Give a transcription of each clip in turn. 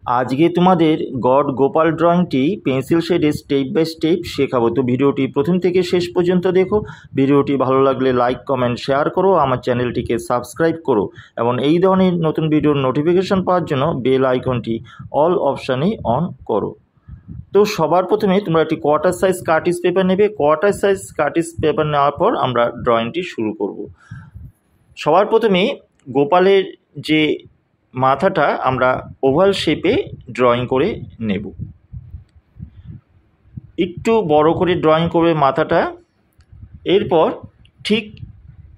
আজকে তোমাদের গড গোপাল ড্রয়িংটি পেন্সিল শেডে স্টেপ বাই স্টেপ শেখাবো। তো ভিডিওটি প্রথম থেকে শেষ পর্যন্ত দেখো। ভিডিওটি ভালো লাগলে লাইক কমেন্ট শেয়ার করো, আমার চ্যানেলটিকে সাবস্ক্রাইব করো এবং এই ধরনের নতুন ভিডিওর নোটিফিকেশন পাওয়ার জন্য বেল আইকনটি অল অপশানে অন করো। তো সবার প্রথমে তোমরা একটি কোয়ার্টার সাইজ কার্টিজ পেপার নেবে। কোয়ার্টার সাইজ কার্টিজ পেপার নেওয়ার পর আমরা ড্রয়িংটি শুরু করব। সবার প্রথমে গোপালের যে মাথাটা আমরা ওভাল শেপে ড্রয়িং করে নেব। একটু বড় করে ড্রয়িং করবে মাথাটা। এরপর ঠিক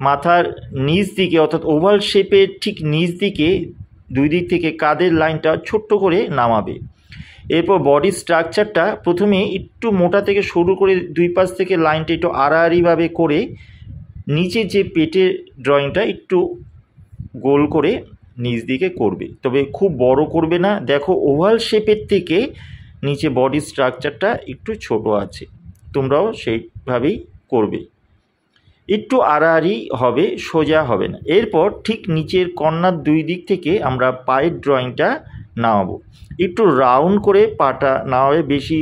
মাথার নিচ দিকে অর্থাৎ ওভাল শেপের ঠিক নিচ দিকে দুই দিক থেকে কাঁধের লাইনটা ছোট্ট করে নামাবে। এরপর বডি স্ট্রাকচারটা প্রথমে একটু মোটা থেকে শুরু করে দুই পাশ থেকে লাইনটা একটু আড়াআড়িভাবে করে নিচে যে পেটের ড্রয়িংটা একটু গোল করে নিচ দিকে করবে, তবে খুব বড় করবে না। দেখো ওভাল শেপের থেকে নিচে বডি স্ট্রাকচারটা একটু ছোট আছে, তোমরাও সেইভাবেই করবে। একটু আড়াআড়ি হবে, সোজা হবে না। এরপর ঠিক নিচের কর্নার দুই দিক থেকে আমরা পায়ের ড্রয়িংটা নামাবো। একটু রাউন্ড করে পাটা নামাবে, বেশি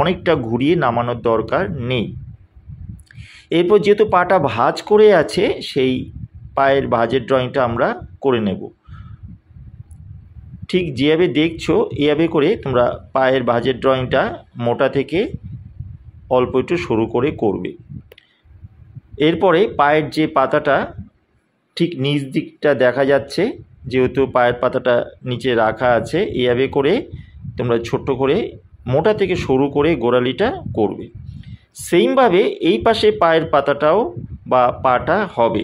অনেকটা ঘুরিয়ে নামানোর দরকার নেই। এরপর যেহেতু পাটা ভাঁজ করে আছে, সেই পায়ের ভাঁজের ড্রয়িংটা আমরা করে নেব। ঠিক যেভাবে দেখছো এভাবে করে তোমরা পায়ের ভাঁজের ড্রয়িংটা মোটা থেকে অল্প একটু সরু করে করবে। এরপরে পায়ের যে পাতাটা ঠিক নিচ দিকটা দেখা যাচ্ছে, যেহেতু পায়ের পাতাটা নিচে রাখা আছে, এভাবে করে তোমরা ছোট্ট করে মোটা থেকে সরু করে গোড়ালিটা করবে। সেইমভাবে এই পাশে পায়ের পাতাটাও বা পাটা হবে,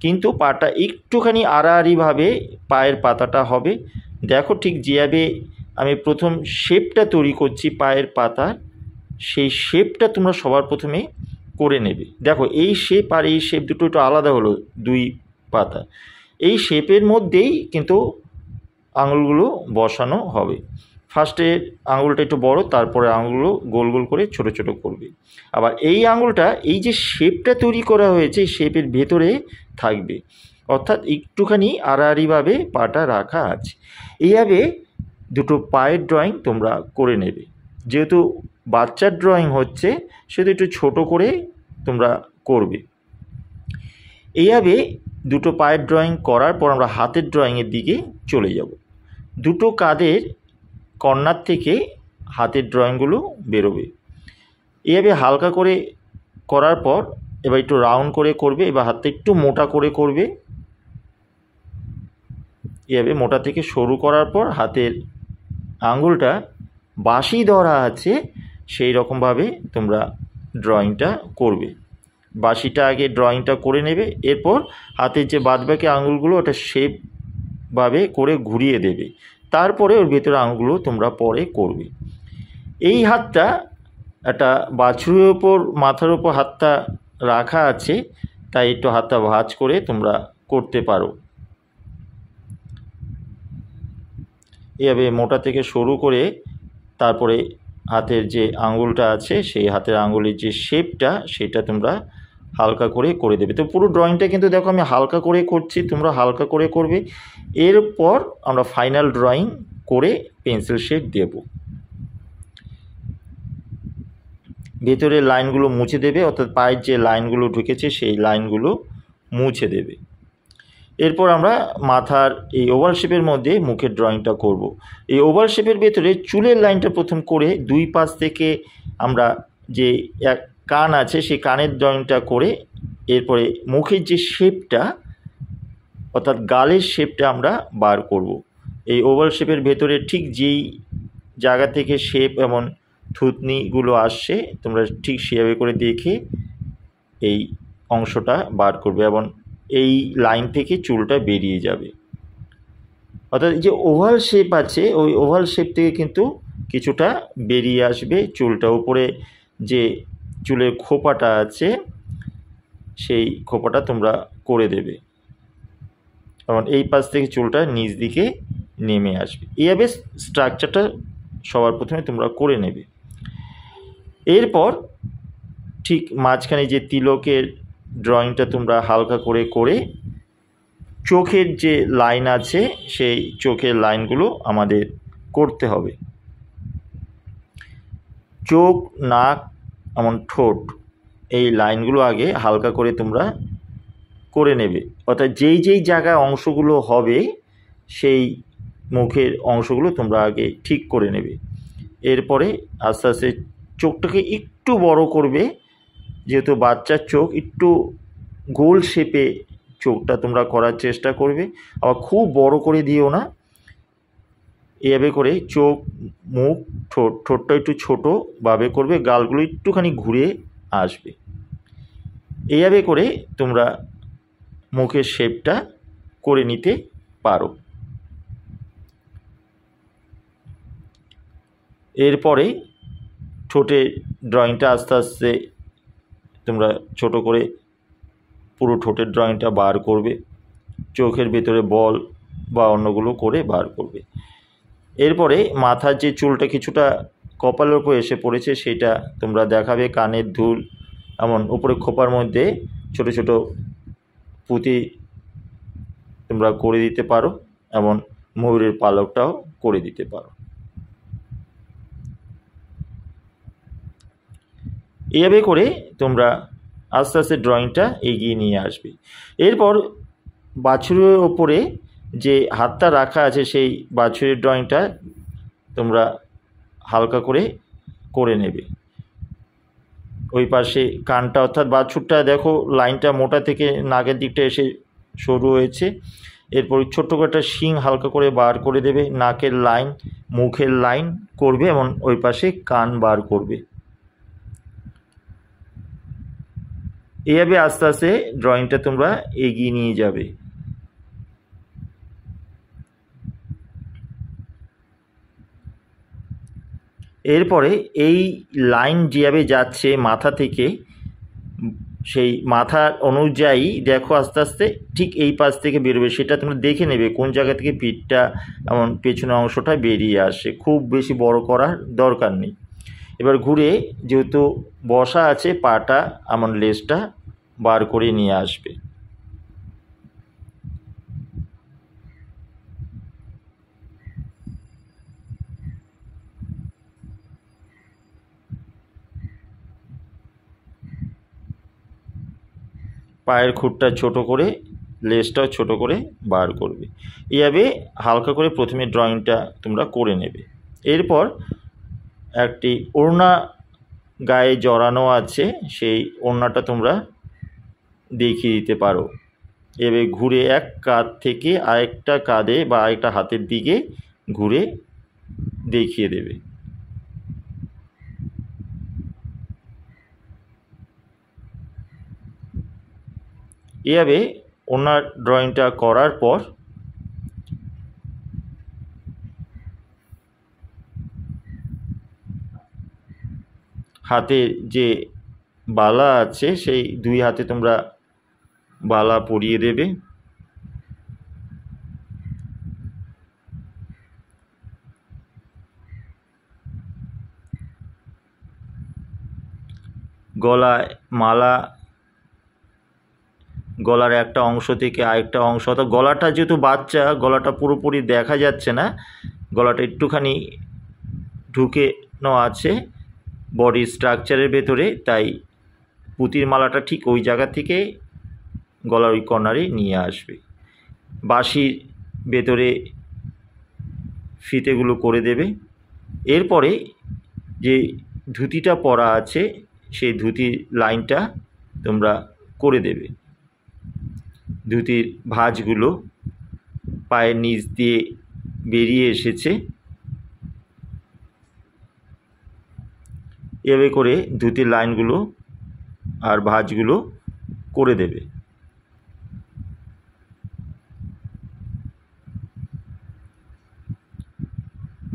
কিন্তু পাটা একটুখানি আড়াআড়িভাবে পায়ের পাতাটা হবে। দেখো ঠিক যেভাবে আমি প্রথম শেপটা তৈরি করছি পায়ের পাতা, সেই শেপটা তোমরা সবার প্রথমে করে নেবে। দেখো এই শেপ আর এই শেপ দুটো একটু আলাদা হলো, দুই পাতা। এই শেপের মধ্যেই কিন্তু আঙুলগুলো বসানো হবে। ফার্স্টে আঙুলটা একটু বড়, তারপরে আঙুলগুলো গোল গোল করে ছোট ছোট করবে। আবার এই আঙুলটা এই যে শেপটা তৈরি করা হয়েছে শেপের ভেতরে থাকবে, অর্থাৎ একটুখানি আড়াআড়িভাবে পাটা রাখা আছে। এইভাবে দুটো পায়ের ড্রয়িং তোমরা করে নেবে। যেহেতু বাচ্চার ড্রয়িং হচ্ছে সেহেতু একটু ছোট করে তোমরা করবে। এইভাবে দুটো পায়ের ড্রয়িং করার পর আমরা হাতের ড্রয়িংয়ের দিকে চলে যাব। দুটো কাঁধের কর্নার থেকে হাতের ড্রয়িংগুলো বেরোবে। এভাবে হালকা করে করার পর এবার একটু রাউন্ড করে করবে। এবার হাতটা একটু মোটা করে করবে। এভাবে মোটা থেকে সরু করার পর হাতের আঙুলটা বাঁশি ধরা আছে সেই রকমভাবে তোমরা ড্রয়িংটা করবে। বাঁশিটা আগে ড্রয়িংটা করে নেবে। এরপর হাতের যে বাদবাকি আঙুলগুলো ওটা শেপভাবে করে ঘুরিয়ে দেবে। তারপরে ওর ভেতরে আঙুলগুলো তোমরা পরে করবে। এই হাতটা একটা বাছুরের ওপর মাথার ওপর হাতটা রাখা আছে, তাই একটু হাতটা ভাঁজ করে তোমরা করতে পারো। এভাবে মোটা থেকে সরু করে তারপরে হাতের যে আঙুলটা আছে সেই হাতের আঙুলের যে শেপটা সেটা তোমরা হালকা করে করে দেবে। তো পুরো ড্রয়িংটা কিন্তু দেখো আমি হালকা করে করছি, তোমরা হালকা করে করবে। এরপর আমরা ফাইনাল ড্রয়িং করে পেন্সিল শেড দেব। ভেতরের লাইনগুলো মুছে দেবে, অর্থাৎ পায়ের যে লাইনগুলো ঢুকেছে সেই লাইনগুলো মুছে দেবে। এরপর আমরা মাথার এই ওভাল শেপের মধ্যে মুখের ড্রয়িংটা করব। এই ওভাল শেপের ভেতরে চুলের লাইনটা প্রথম করে দুই পাশ থেকে আমরা যে এক কান আছে সেই কানের ড্রয়িংটা করে এরপরে মুখের যে শেপটা অর্থাৎ গালের শেপটা আমরা বার করব। এই ওভাল শেপের ভেতরে ঠিক যেই জায়গা থেকে শেপ এবং থুতনিগুলো আসছে তোমরা ঠিক সেভাবে করে দেখে এই অংশটা বার করবে এবং এই লাইন থেকে চুলটা বেরিয়ে যাবে। অর্থাৎ যে ওভাল শেপ আছে ওই ওভাল শেপ থেকে কিন্তু কিছুটা বেরিয়ে আসবে চুলটা। উপরে যে চুলের খোপাটা আছে সেই খোপাটা তোমরা করে দেবে এবং এই পাশ থেকে চুলটা নিচ দিকে নেমে আসবে। এইভাবে স্ট্রাকচারটা সবার প্রথমে তোমরা করে নেবে। এরপর ঠিক মাঝখানে যে তিলকের ড্রয়িংটা তোমরা হালকা করে করে চোখের যে লাইন আছে সেই চোখের লাইনগুলো আমাদের করতে হবে। চোখ, নাক, এমন ঠোঁট, এই লাইনগুলো আগে হালকা করে তোমরা করে নেবে। অর্থাৎ যেই যেই জায়গায় অংশগুলো হবে সেই মুখের অংশগুলো তোমরা আগে ঠিক করে নেবে। এরপরে আস্তে আস্তে চোখটাকে একটু বড় করবে, যেহেতু বাচ্চার চোখ একটু গোল শেপে চোখটা তোমরা করার চেষ্টা করবে, আবার খুব বড় করে দিও না। এভাবে করে চোখ, মুখ, ঠোঁটটা একটু ছোটোভাবে করবে, গালগুলো একটুখানি ঘুরে আসবে। এইভাবে করে তোমরা মুখের শেপটা করে নিতে পারো। এরপরে ঠোঁটের ড্রয়িংটা আস্তে আস্তে তোমরা ছোট করে পুরো ঠোঁটের ড্রয়িংটা বার করবে, চোখের ভেতরে বল বা অন্যগুলো করে বার করবে। এরপরে মাথার যে চুলটা কিছুটা কপালের উপর এসে পড়েছে সেটা তোমরা দেখাবে, কানের দুল, এমন উপরে খোপার মধ্যে ছোট ছোট পুঁতি তোমরা করে দিতে পারো, এমন ময়ূরের পালকটাও করে দিতে পারো। এইভাবে করে তোমরা আস্তে আস্তে ড্রয়িংটা এগিয়ে নিয়ে আসবে। এরপর বাছুরের ওপরে যে হাতটা রাখা আছে সেই বাছুরের ড্রয়িংটা তোমরা হালকা করে করে নেবে। ওই পাশে কানটা, অর্থাৎ বাছুরটা দেখো লাইনটা মোটা থেকে নাকের দিকটা এসে সরু হয়েছে। এরপর ছোট্ট করে একটা শিং হালকা করে বার করে দেবে, নাকের লাইন, মুখের লাইন করবে, এবং ওই পাশে কান বার করবে। এইভাবে আস্তে আস্তে ড্রয়িংটা তোমরা এগিয়ে নিয়ে যাবে। এরপরে এই লাইন যেভাবে যাচ্ছে মাথা থেকে, সেই মাথার অনুযায়ী দেখো আস্তে আস্তে ঠিক এই পাশ থেকে বেরোবে, সেটা তোমরা দেখে নেবে কোন জায়গা থেকে পিঠটা এমন পেছনের অংশটা বেরিয়ে আসে। খুব বেশি বড় করার দরকার নেই। এবার ঘুরে যেহেতু বসা আছে, পাটা এমন লেজটা বার করে নিয়ে আসবে। পায়ের খুঁটটা ছোট করে, লেজটাও ছোট করে বার করবে। এইভাবে হালকা করে প্রথমে ড্রয়িংটা তোমরা করে নেবে। এরপর একটি ওড়না গায়ে জড়ানো আছে, সেই ওড়নাটা তোমরা দেখিয়ে দিতে পারো। এভাবে ঘুরে এক কাঁধ থেকে আরেকটা কাঁধে বা আরেকটা হাতের দিকে ঘুরে দেখিয়ে দেবে। এভাবে ওনার ড্রয়িংটা করার পর হাতের যে বালা আছে সেই দুই হাতে তোমরা বালা পরিয়ে দেবে। গলায় মালা, গলার একটা অংশ থেকে আরেকটা অংশ, অর্থাৎ গলাটা যেহেতু বাচ্চা, গলাটা পুরোপুরি দেখা যাচ্ছে না, গলাটা একটুখানি ঢুকেনো আছে বডি স্ট্রাকচারের ভেতরে, তাই পুঁতির মালাটা ঠিক ওই জায়গা থেকে গলার ওই কর্নারে নিয়ে আসবে। বাঁশির ভেতরে ফিতেগুলো করে দেবে। এরপরে যে ধুতিটা পরা আছে সেই ধুতির লাইনটা তোমরা করে দেবে। ধুতির ভাঁজগুলো পায়ের নিচ দিয়ে বেরিয়ে এসেছে, এভাবে করে ধুতির লাইনগুলো আর ভাঁজগুলো করে দেবে।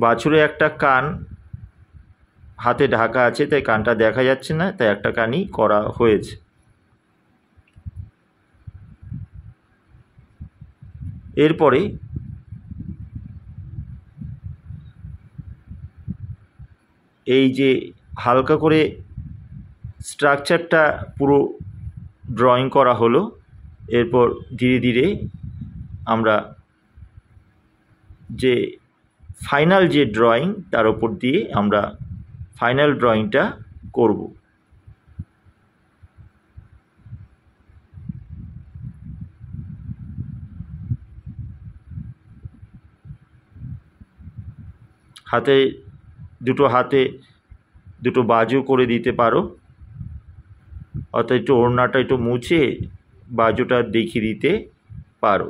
বাছুরে একটা কান হাতে ঢাকা আছে, তাই কানটা দেখা যাচ্ছে না, তাই একটা কানই করা হয়েছে। এরপরে এই যে হালকা করে স্ট্রাকচারটা পুরো ড্রয়িং করা হলো, এরপর ধীরে ধীরে আমরা যে ফাইনাল যে ড্রয়িং তার উপর দিয়ে আমরা ফাইনাল ড্রয়িংটা করব। হাতে দুটো বাজু করে দিতে পারো, অর্থাৎ একটু ওড়নাটা একটু মুছে বাজুটা দেখিয়ে দিতে পারো।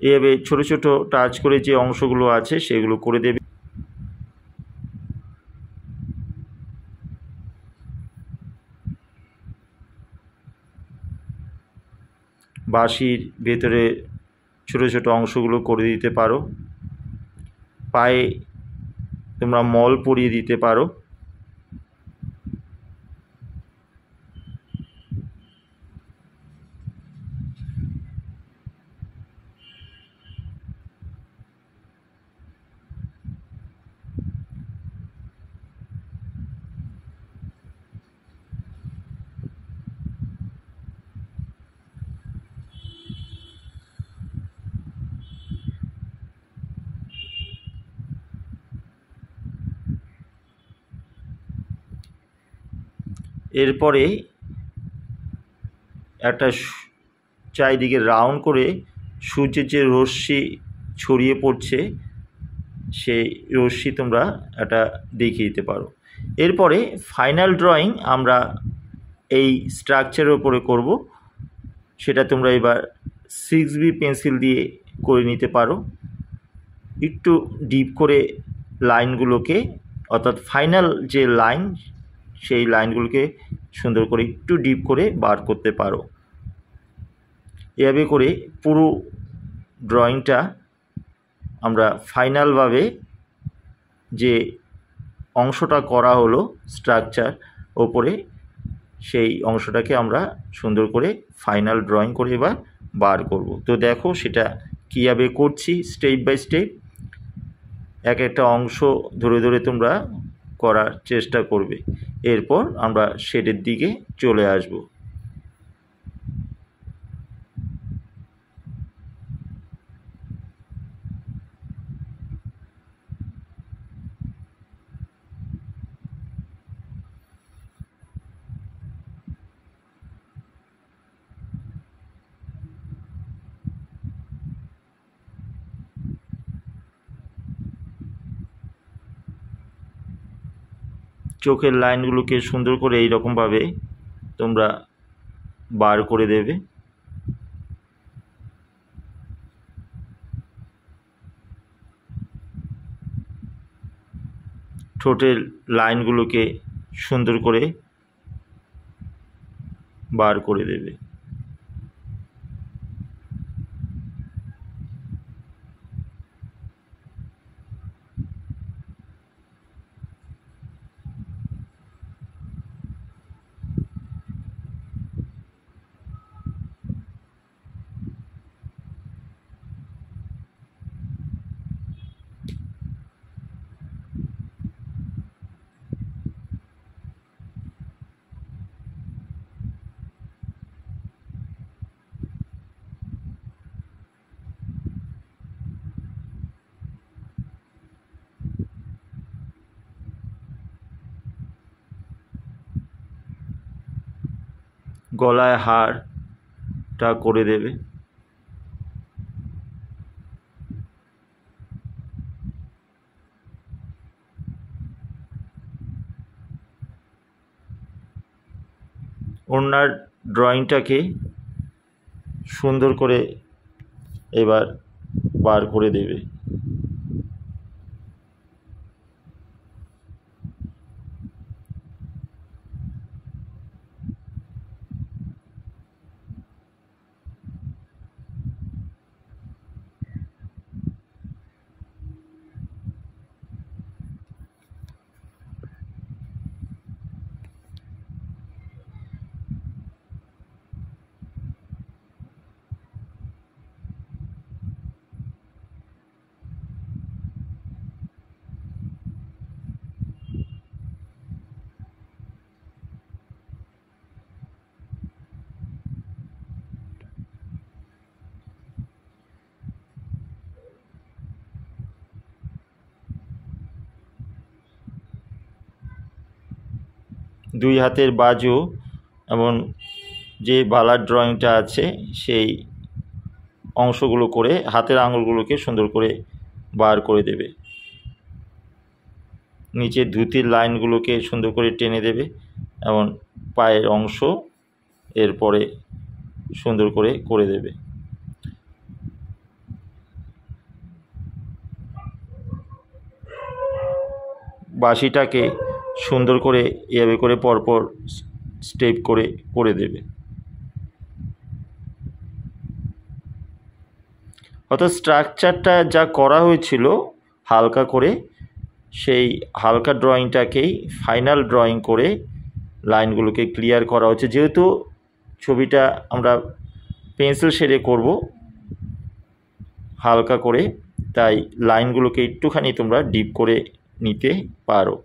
এভাবে ছোট ছোট টাচ করে যে অংশগুলো আছে সেগুলো করে দেবে। বাঁশির ভেতরে ছোট ছোট অংশগুলো করে দিতে পারো। পায়ে তোমরা মল পরিয়ে দিতে পারো। এরপরে একটা চারিদিকে রাউন্ড করে সূর্যের যে রশ্মি ছড়িয়ে পড়ছে সেই রশ্মি তোমরা এটা দেখিয়ে দিতে পারো। এরপরে ফাইনাল ড্রয়িং আমরা এই স্ট্রাকচারের উপরে করব, সেটা তোমরা এবার 6B পেন্সিল দিয়ে করে নিতে পারো। একটু ডিপ করে লাইনগুলোকে, অর্থাৎ ফাইনাল যে লাইন সেই লাইনগুলোকে সুন্দর করে একটু ডিপ করে বার করতে পারো। এভাবে করে পুরো ড্রয়িংটা আমরা ফাইনালভাবে যে অংশটা করা হলো স্ট্রাকচার ওপরে, সেই অংশটাকে আমরা সুন্দর করে ফাইনাল ড্রয়িং করে এবার বার করব। তো দেখো সেটা কীভাবে করছি স্টেপ বাই স্টেপ। এক একটা অংশ ধরে ধরে তোমরা করার চেষ্টা করবে। এরপর আমরা শেডের দিকে চলে আসব। চোখের লাইনগুলোকে সুন্দর করে এই রকমভাবে তোমরা বার করে দেবে। ঠোঁটের লাইনগুলোকে সুন্দর করে বার করে দেবে। গলায় হারটা করে দেবে। ওনার ড্রয়িংটাকে সুন্দর করে এবার বার করে দেবে। দুই হাতের বাজু এবং যে বালার ড্রয়িংটা আছে সেই অংশগুলো করে হাতের আঙুলগুলোকে সুন্দর করে বার করে দেবে। নিচে ধুতির লাইনগুলোকে সুন্দর করে টেনে দেবে এবং পায়ের অংশ এরপরে সুন্দর করে করে দেবে। বাঁশিটাকে সুন্দর করে এভাবে করে পরপর স্টেপ করে করে দেবে। অর্থাৎ স্ট্রাকচারটা যা করা হয়েছিল হালকা করে, সেই হালকা ড্রয়িংটাকেই ফাইনাল ড্রয়িং করে লাইনগুলোকে ক্লিয়ার করা হচ্ছে। যেহেতু ছবিটা আমরা পেন্সিল শেডে করব হালকা করে, তাই লাইনগুলোকে একটুখানি তোমরা ডিপ করে নিতে পারো।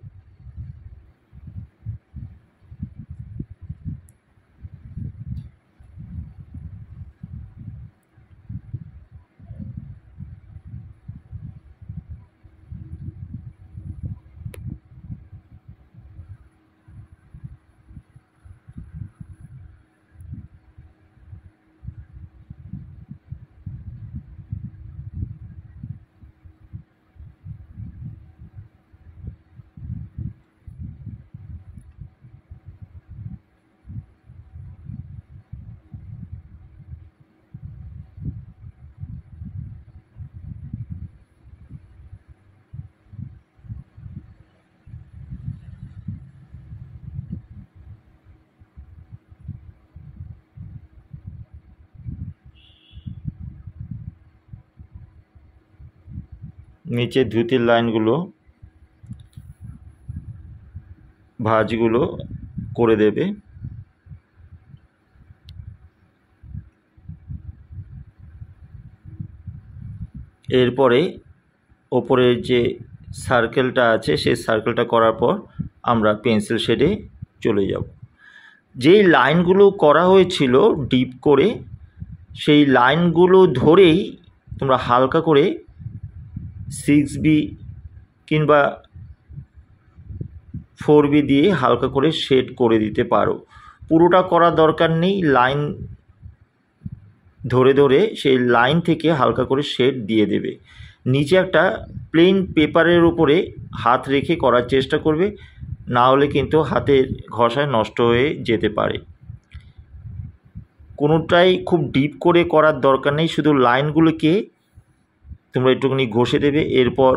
নিচে ধুতির লাইনগুলো ভাঁজগুলো করে দেবে। এরপরে ওপরের যে সার্কেলটা আছে সেই সার্কেলটা করার পর আমরা পেন্সিল শেডে চলে যাব। যেই লাইনগুলো করা হয়েছিল ডিপ করে, সেই লাইনগুলো ধরেই তোমরা হালকা করে 6B কিংবা 4B দিয়ে হালকা করে শেড করে দিতে পারো। পুরোটা করার দরকার নেই, লাইন ধরে ধরে সেই লাইন থেকে হালকা করে শেড দিয়ে দেবে। নিচে একটা প্লেন পেপারের উপরে হাত রেখে করার চেষ্টা করবে, না হলে কিন্তু হাতের ঘষায় নষ্ট হয়ে যেতে পারে। কোনোটাই খুব ডিপ করে করার দরকার নেই, শুধু লাইনগুলোকে তোমরা একটুখানি ঘষে দেবে। এরপর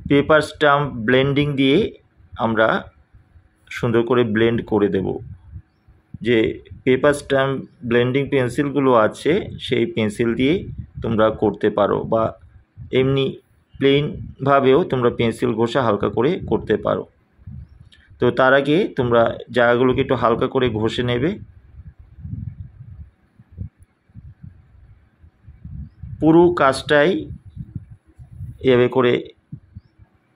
পেপার স্ট্যাম্প ব্লেন্ডিং দিয়ে আমরা সুন্দর করে ব্লেন্ড করে দেব। যে পেপার স্ট্যাম্প ব্লেন্ডিং পেন্সিলগুলো আছে সেই পেন্সিল দিয়ে তোমরা করতে পারো, বা এমনি প্লেনভাবেও তোমরা পেন্সিল ঘষা হালকা করে করতে পারো। তো তার আগে তোমরা জায়গাগুলোকে একটু হালকা করে ঘষে নেবে। পুরো কাজটাই এভাবে করে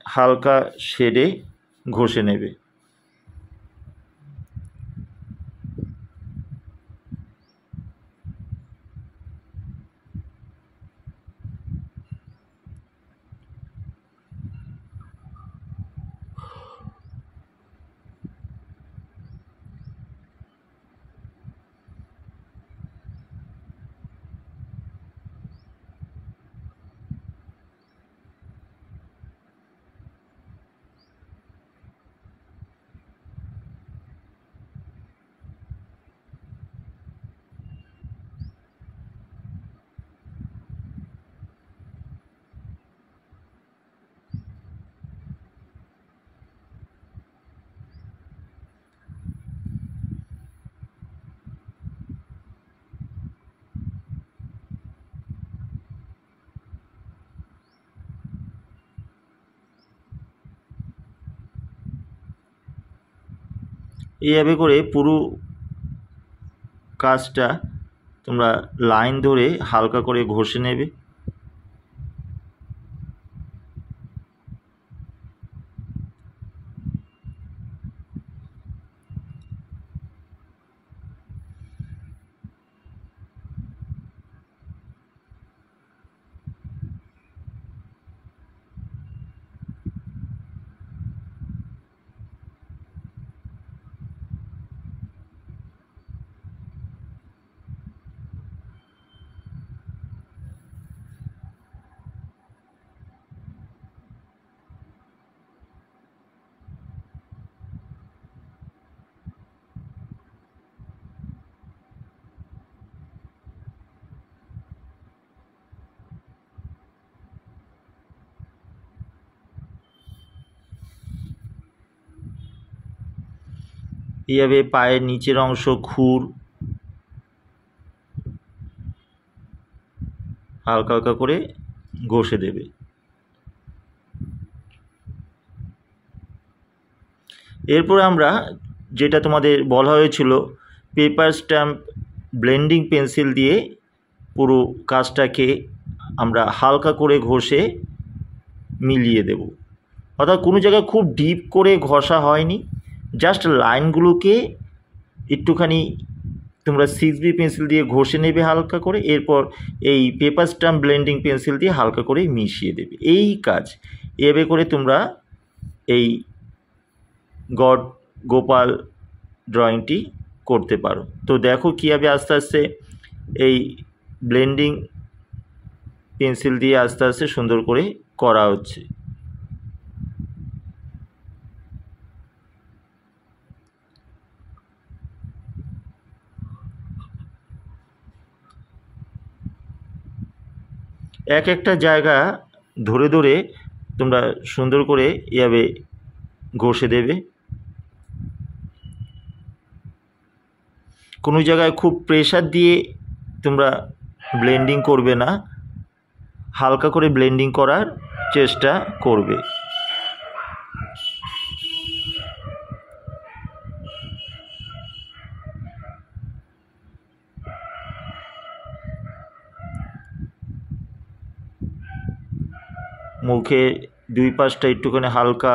হালকা শেডে ঘষে নেবে। এইভাবে করে পুরো কাজটা তোমরা লাইন ধরে হালকা করে ঘষে নেবে। এইভাবে পায়ের নিচের অংশ খুর হালকা হালকা করে ঘষে দেবে। এরপর আমরা যেটা তোমাদের বলা হয়েছিল পেপার স্ট্যাম্প ব্লেন্ডিং পেন্সিল দিয়ে পুরো কাজটাকে আমরা হালকা করে ঘষে মিলিয়ে দেব। অর্থাৎ কোনো জায়গায় খুব ডিপ করে ঘষা হয়নি, জাস্ট লাইনগুলোকে একটুখানি তোমরা 6B পেন্সিল দিয়ে ঘষে নেবে হালকা করে, এরপর এই পেপার স্ট্যাম্প ব্লেন্ডিং পেন্সিল দিয়ে হালকা করে মিশিয়ে দেবে। এই কাজ এভাবে করে তোমরা এই গড গোপাল ড্রয়িংটি করতে পারো। তো দেখো কীভাবে আস্তে আস্তে এই ব্লেন্ডিং পেন্সিল দিয়ে আস্তে আস্তে সুন্দর করে করা হচ্ছে। এক একটা জায়গা ধরে ধরে তোমরা সুন্দর করে এভাবে ঘষে দেবে। কোনো জায়গায় খুব প্রেশার দিয়ে তোমরা ব্লেন্ডিং করবে না, হালকা করে ব্লেন্ডিং করার চেষ্টা করবে। মুখে দুই পাশটা একটুখানি হালকা,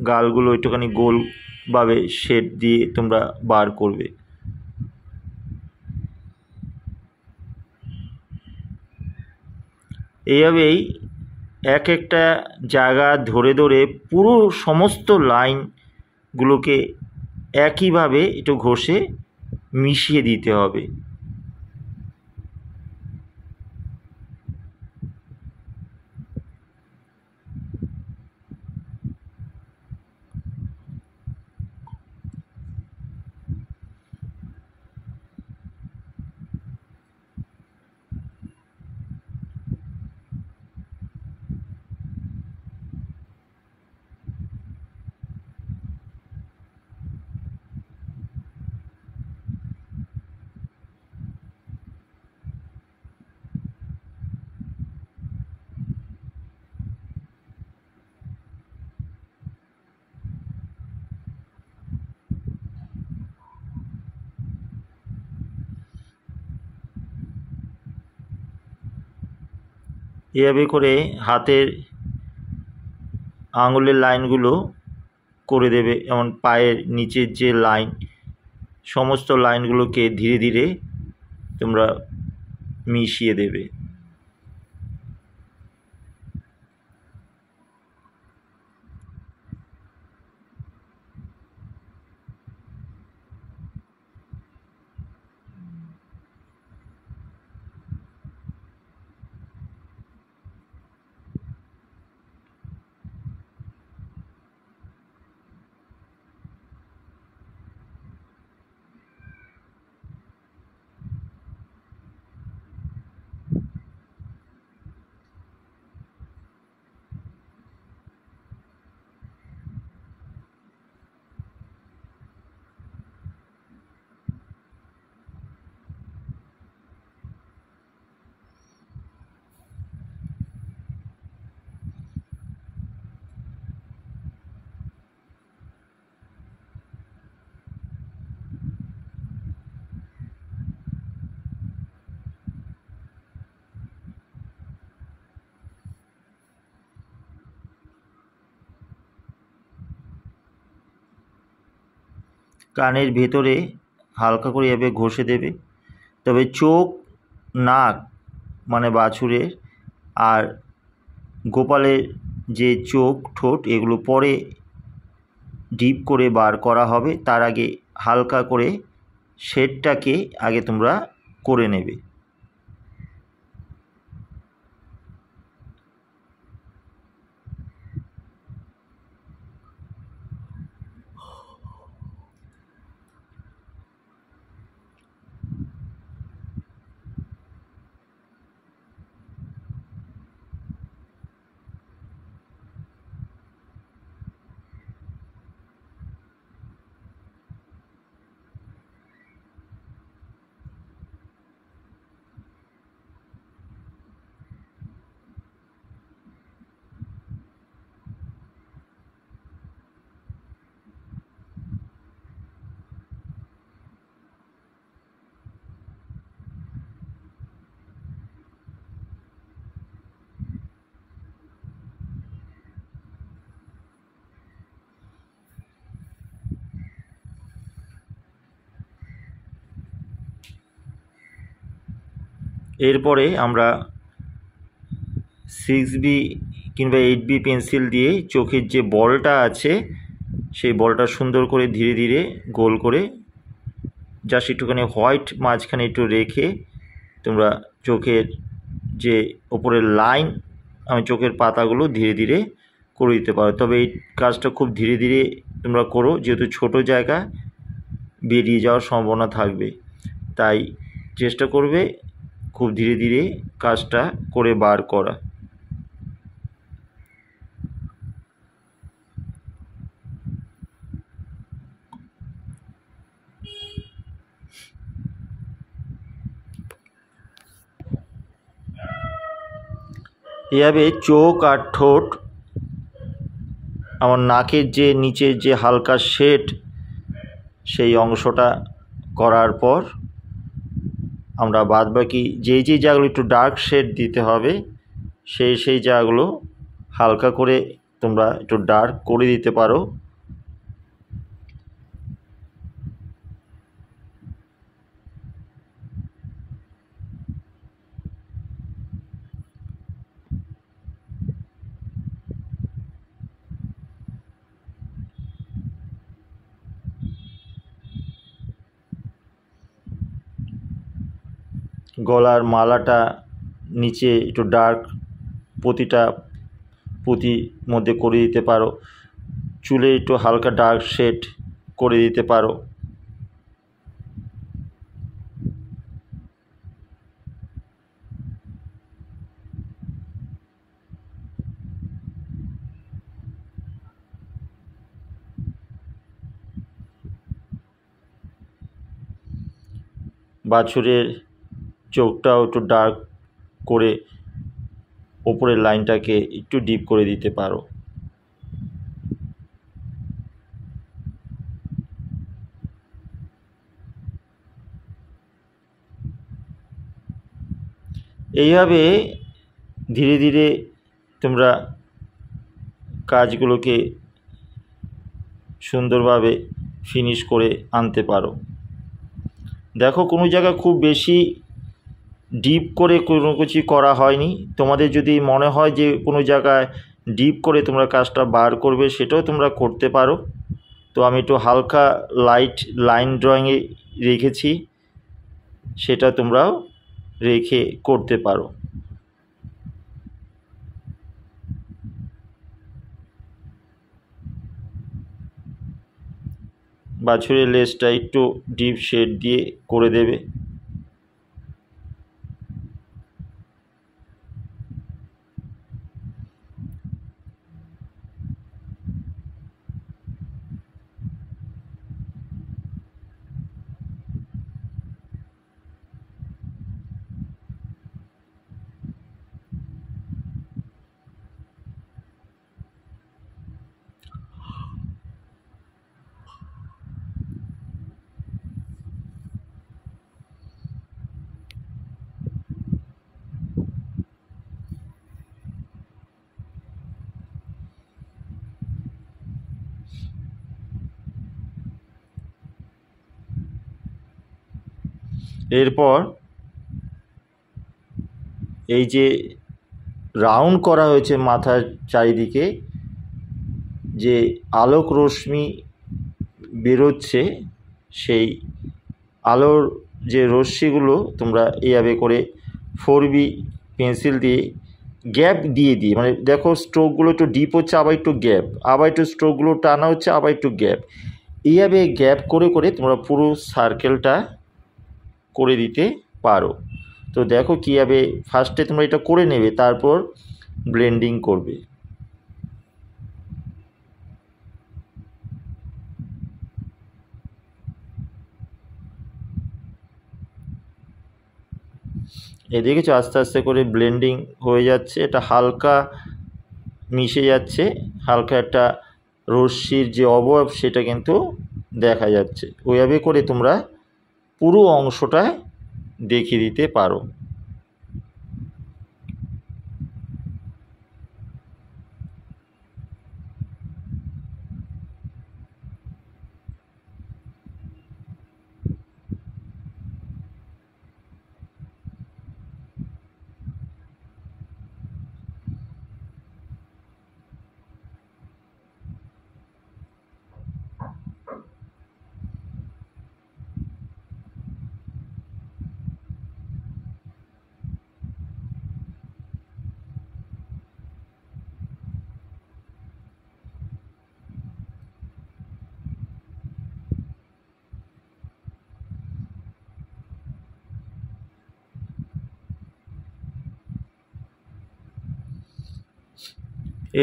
গালগুলো একটুখানি গোলভাবে শেড দিয়ে তোমরা বার করবে। এইভাবেই এক একটা জায়গা ধরে ধরে পুরো সমস্ত লাইনগুলোকে একইভাবে একটু ঘষে মিশিয়ে দিতে হবে। এভাবে করে হাতের আঙুলের লাইনগুলো করে দেবে। এমন পায়ের নিচের যে লাইন, সমস্ত লাইনগুলোকে ধীরে ধীরে তোমরা মিশিয়ে দেবে। কানের ভেতরে হালকা করে এভাবে ঘষে দেবে। তবে চোখ, নাক মানে বাছুরের আর গোপালের যে চোখ, ঠোঁট এগুলো পরে ডিপ করে বার করা হবে। তার আগে হালকা করে শেডটাকে আগে তোমরা করে নেবে। এরপরে আমরা 6B কিংবা 8B পেন্সিল দিয়ে চোখের যে বলটা আছে সেই বলটা সুন্দর করে ধীরে ধীরে গোল করে জাস্ট একটুখানি হোয়াইট মাঝখানে একটু রেখে তোমরা চোখের যে ওপরের লাইন আমি চোখের পাতাগুলো ধীরে ধীরে করে দিতে পারো। তবে এই কাজটা খুব ধীরে ধীরে তোমরা করো, যেহেতু ছোট জায়গা বেরিয়ে যাওয়ার সম্ভাবনা থাকবে, তাই চেষ্টা করবে খুব ধীরে ধীরে কাজটা করে বার করা। এভাবে চোখ আর ঠোঁট, আমার নাকের যে নিচের যে হালকা শেড সেই অংশটা করার পর আমরা বাদবাকি যেই জায়গাগুলো একটু ডার্ক শেড দিতে হবে সেই জায়গাগুলো হালকা করে তোমরা একটু ডার্ক করে দিতে পারো। গলার মালাটা নিচে একটু ডার্ক প্রতিটা পুঁতির মধ্যে করে দিতে পারো, চুলে একটু হালকা ডার্ক শেড করে দিতে পারো। বাছুরের চোখটাও একটু ডার্ক করে ওপরের লাইনটাকে একটু ডিপ করে দিতে পারো। এইভাবে ধীরে ধীরে তোমরা কাজগুলোকে সুন্দরভাবে ফিনিশ করে আনতে পারো। দেখো কোনো জায়গায় খুব বেশি ডিপ করে কোনো কিছু করা হয়নি, তোমাদের যদি মনে হয় যে কোনো জায়গায় ডিপ করে তোমরা কাজটা বার করবে সেটাও তোমরা করতে পারো। তো আমি একটু হালকা লাইট লাইন ড্রয়িংয়ে রেখেছি, সেটা তোমরাও রেখে করতে পারো। বাছুরের লেজটা একটু ডিপ শেড দিয়ে করে দেবে। এরপর এই যে রাউন্ড করা হয়েছে মাথার চারিদিকে যে আলোক রশ্মি বেরোচ্ছে, সেই আলোর যে রশ্মিগুলো তোমরা এইভাবে করে 4B পেন্সিল দিয়ে গ্যাপ দিয়ে মানে দেখো স্ট্রোকগুলো একটু ডিপ হচ্ছে, আবার একটু গ্যাপ, আবার একটু স্ট্রোকগুলো টানা হচ্ছে, আবার একটু গ্যাপ, এইভাবে গ্যাপ করে করে তোমরা পুরো সার্কেলটা করে দিতে পারো। তো দেখো কীভাবে ফার্স্টে তোমরা এটা করে নেবে, তারপর ব্লেন্ডিং করবে। এই দেখেছো আস্তে আস্তে করে ব্লেন্ডিং হয়ে যাচ্ছে, এটা হালকা মিশে যাচ্ছে, হালকা একটা রশ্মির যে অবয়ব সেটা কিন্তু দেখা যাচ্ছে। ওইভাবে করে তোমরা পুরো অংশটা দেখিয়ে দিতে পারো।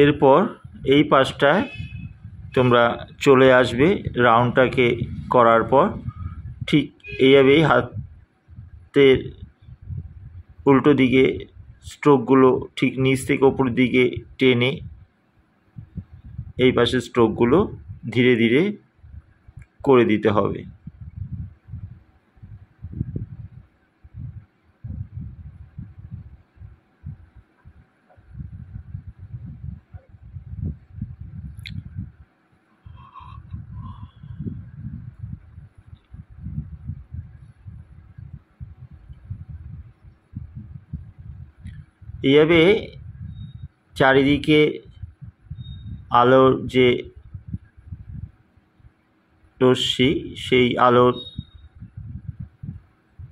এরপর এই পাশটায় তোমরা চলে আসবে রাউন্ডটাকে করার পর। ঠিক এইভাবেই হাতের উল্টো দিকে স্ট্রোকগুলো ঠিক নিচ থেকে ওপর দিকে টেনে এই পাশে স্ট্রোকগুলো ধীরে ধীরে করে দিতে হবে। এইভাবে চারিদিকে আলোর যে রশ্মি, সেই আলোর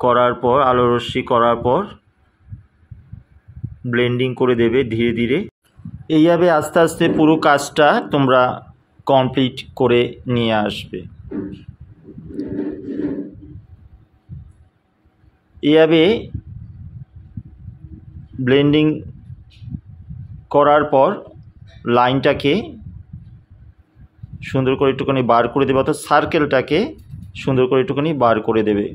করার পর আলো রশ্মি করার পর ব্লেন্ডিং করে দেবে ধীরে ধীরে। এইভাবে আস্তে আস্তে পুরো কাজটা তোমরা কমপ্লিট করে নিয়ে আসবে। এইভাবে ব্লেন্ডিং করার পর লাইনটাকে সুন্দর করে একটুখানি বার করে দেবে, অর্থাৎ সার্কেলটাকে সুন্দর করে একটুখানি বার করে দেবে।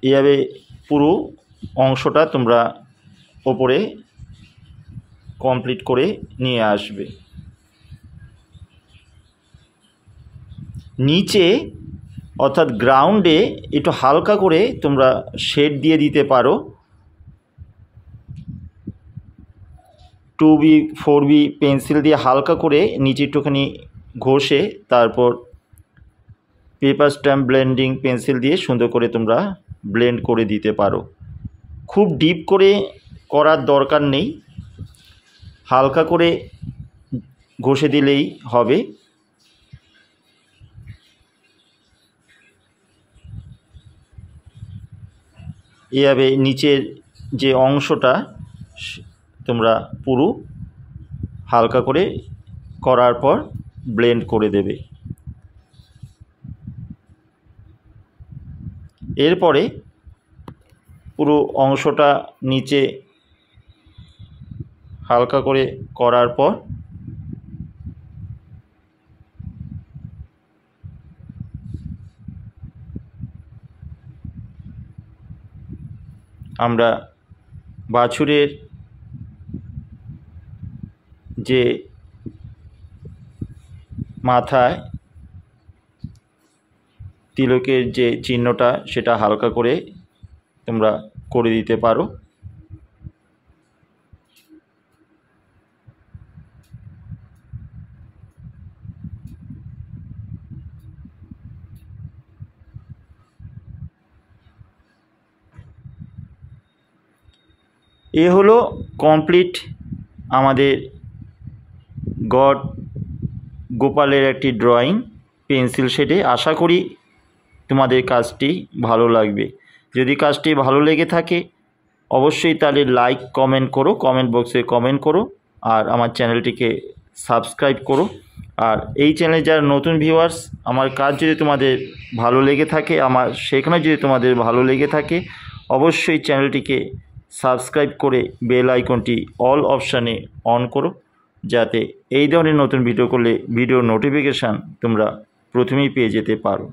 এইভাবে পুরো অংশটা তোমরা ওপরে কমপ্লিট করে নিয়ে আসবে। নিচে অর্থাৎ গ্রাউন্ডে একটু হালকা করে তোমরা শেড দিয়ে দিতে পারো। 2B 4B পেন্সিল দিয়ে হালকা করে নিচে একটুখানি ঘষে তারপর পেপার স্ট্যাম্প ব্লেন্ডিং পেন্সিল দিয়ে সুন্দর করে তোমরা ব্লেন্ড করে দিতে পারো। খুব ডিপ করে করার দরকার নেই, হালকা করে ঘষে দিলেই হবে। এভাবে নিচের যে অংশটা তোমরা পুরো হালকা করে করার পর ব্লেন্ড করে দেবে। এরপরে পুরো অংশটা নিচে হালকা করে করার পর আমরা বাছুরের যে মাথায় তিলকের যে চিহ্নটা সেটা হালকা করে তোমরা করে দিতে পারো। এ হলো কমপ্লিট আমাদের গড গোপালের একটি ড্রয়িং পেন্সিল শেডে। আশা করি তোমাদের কাজটি ভালো লাগবে। যদি কাজটি ভালো লেগে থাকে অবশ্যই তাহলে লাইক কমেন্ট করো, কমেন্ট বক্সে কমেন্ট করো, আর আমার চ্যানেলটিকে সাবস্ক্রাইব করো। আর এই চ্যানেলে যারা নতুন ভিউয়ার্স, আমার কাজ যদি তোমাদের ভালো লেগে থাকে, আমার সেখানে যদি তোমাদের ভালো লেগে থাকে অবশ্যই চ্যানেলটিকে সাবস্ক্রাইব করে বেল আইকনটি অল অপশানে অন করো, যাতে এই ধরনের নতুন ভিডিও করলে ভিডিও নোটিফিকেশান তোমরা প্রথমেই পেয়ে যেতে পারো।